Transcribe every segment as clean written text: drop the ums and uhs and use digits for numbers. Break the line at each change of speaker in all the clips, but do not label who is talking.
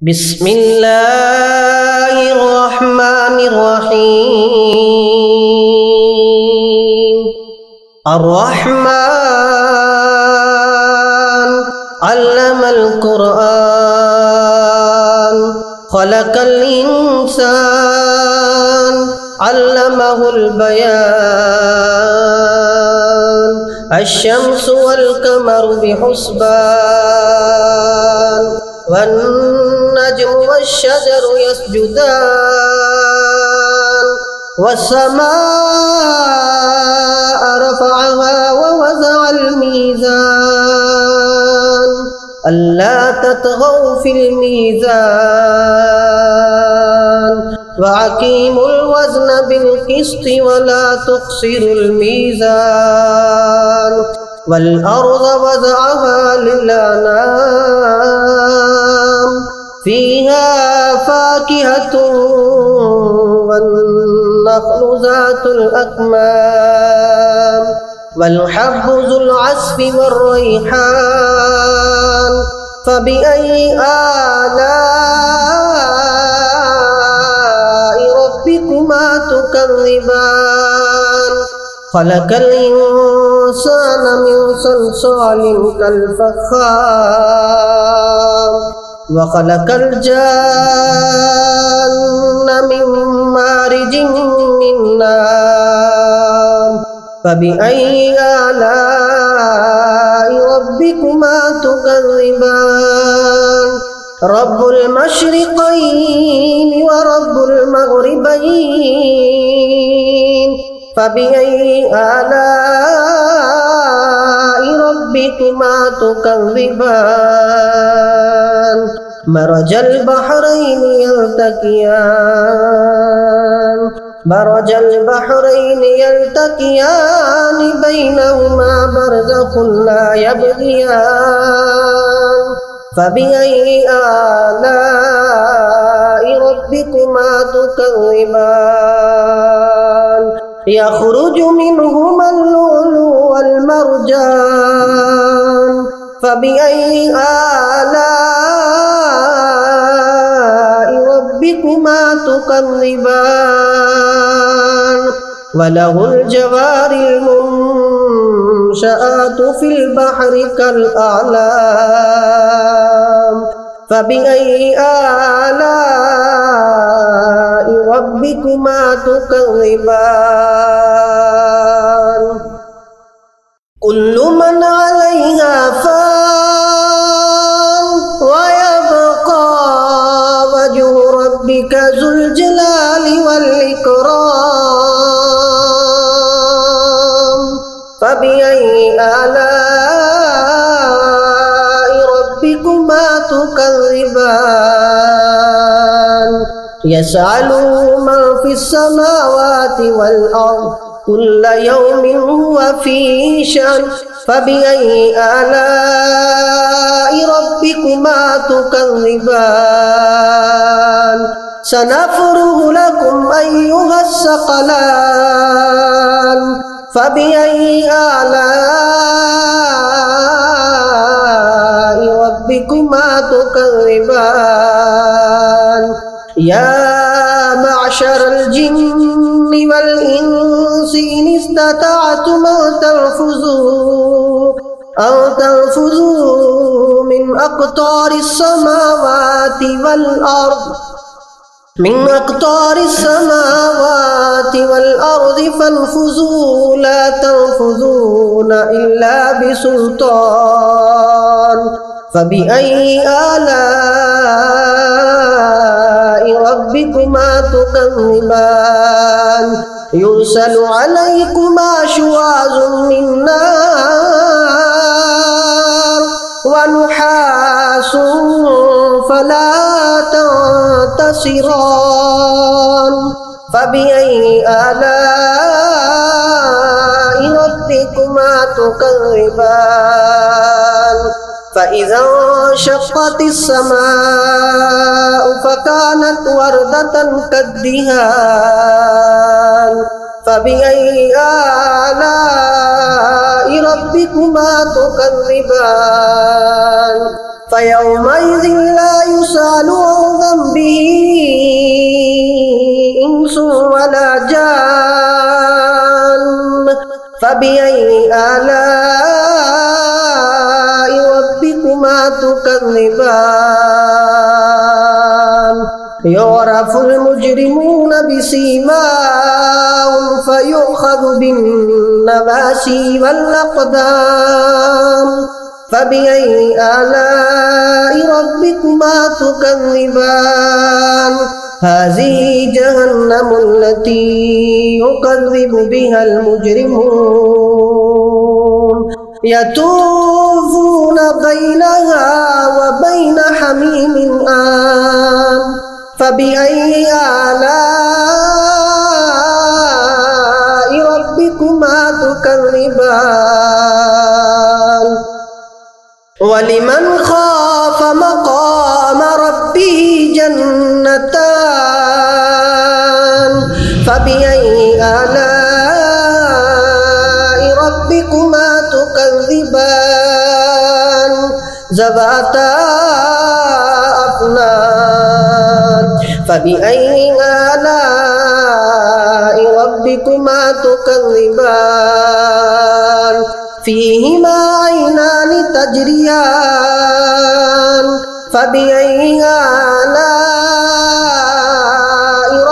Bismillahirrahmanirrahim. Ar-Rahman 'allamal Qur'an, khalaqal insan, 'allamahul bayan. Asy-syamsu wal qamaru bihusban, wan najmu wasyajaru yasjudan, was-samaa'a rafa'aha wa wada'al mizan, alla tatghaw fil mizan, wa aqimul wazna bil qisti wa la tuqsirul mizan, wal arda wada'aha lil anam, fiha fakihatun wan nakhlu zatul akmam, wal habbu zul asfi war rayhan, fabi ayyi ala'i rabbikuma tukadziban. Khalaqal insana min salsalin kal fakhar, wa khalaqal janna min marijin min nar, fabi ayyi ala'i rabbikuma tukadziban. Rabbul masyriqaini wa rabbul maghribain, fabi ayyi ala'i rabbikuma tukadziban. Marajal bahraini yaltaqiyan, marajal bahraini yaltaqiyan, bainahuma barzakhun la yabghiyan, fabi ayyi ala'i rabbikuma tukadziban. Yakhruju minhumal lu'lu'u wal marjan, fabi ayyi ala'i rabbikuma tukadziban. Walahul jawaril munsha'atu fil bahri kal a'lam, fabi ayyi ala'i rabbikuma tukadziban. Kullu man 'alaiha fan, wa yabqa wajhu rabbika dzul jalali wal ikram, fabi ayyi ala'i rabbikuma tukadziban. Yas'aluhu man fis samawati wal ardh, kulla yawmin huwa fi sha'n, fabi ayyi ala'i rabbikuma tukadziban. Sanafrugu lakum ayyuhas saqalan, fabi ayyi ala'i rabbikuma tukadziban. Ya ma'syaral jinni wal insi in istata'tum an tanfuzu min aqtaris samawati wal ard, min aqtaris samawati wal ardi fanfuzu la tanfuzuna illa bisultan, fabi ayyi ala'i rabbikuma tukadziban. Yursalu 'alaykuma syu'azun min nar, wa nuhasun fala tantasiran, fabi ayyi ala'i rabbikuma tukadziban. فإذا انشقت السماء فكانت وردة كالدهان، فبأي آلاء ربكما تكذبان. فيومئذ لا يسأل عن فبأي آلاء ربكما تكذبان يعرف المجرمون بسيماهم فيؤخذ بالنواسي والأقدام فبأي آلاء ربكما تكذبان هذه جهنم التي يكذب بها المجرمون يطوفون بينها وبين حميم آن فبأي آلاء ربكما تكذبان ولمن خاف مقام ربه جنتان فبأي آلاء ربكما تكذبان ذواتا أفنان فبأي آلاء ربكما تكذبان فيهما عينان تجريان فبأي آلاء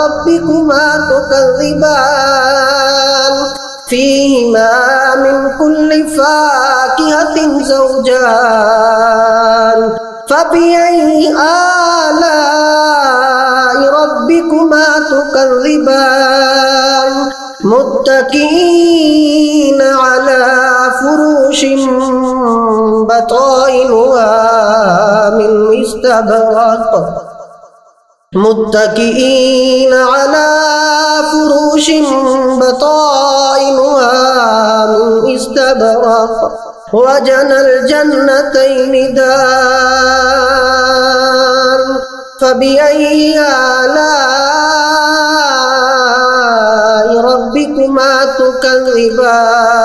ربكما تكذبان فيهما من كل فاكهة زوجان فبأي آلاء ربكما تكذبان متكئين على فروش بطائنها من استبرق متكئين على فروش بطائنها من استبرق وجنى الجنتين دان فبأي آلاء ربكما تكذبان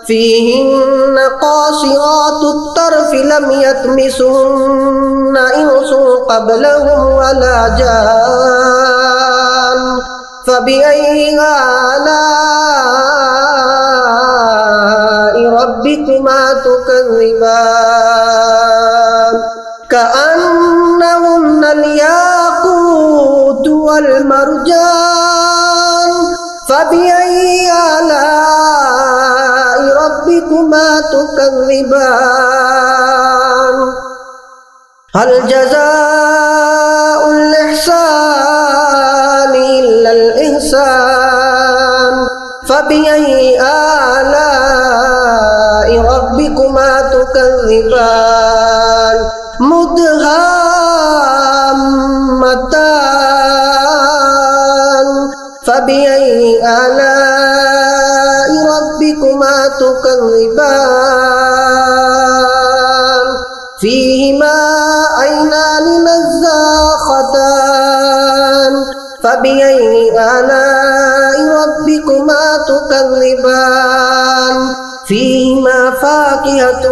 فيهن قاصرات الطرف لم يطمثهن إنس قبلهم ولا جان فبأي آلاء ربكما تكذبان كأنهن الياقوت والمرجان فبأي آلاء ربكما تكذبان هل جزاء الإحسان إلا الإحسان فبأي آلاء ربكما تكذبان مدهامتان فبأي آلاء ربكما تكذبان فيهما عينان نزاختان فبأي آلاء ربكما تكذبان فيهما فاكهة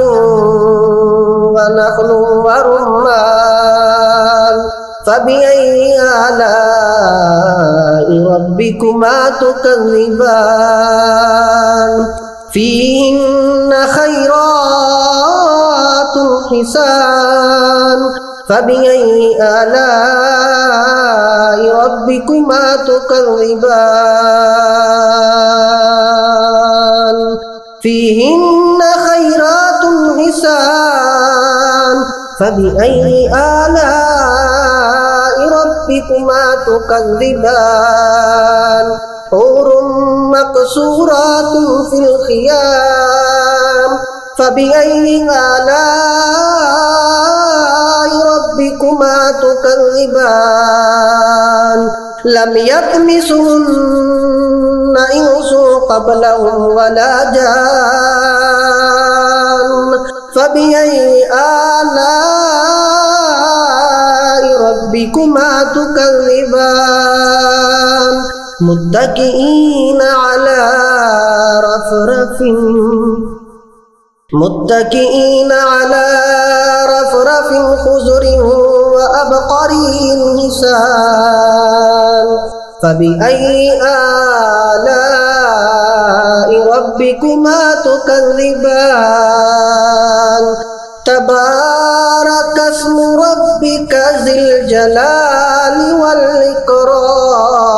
ونخل ورمان فبأي آلاء ربكما تكذبان فيهن خيرات حسان فبأي آلاء ربكما تكذبان فيهن خيرات حسان فبأي آلاء ربكما تكذبان حور مقصورات في الخيام فبأي آلاء ربكما تكذبان لم يطمثهن إنس قبلهم ولا جان فبأي آلاء ربكما تكذبان متكئين على رفرف خضر وأبقري حسان فبأي آلاء ربكما تكذبان تبارك اسم ربك ذي الجلال والإكرام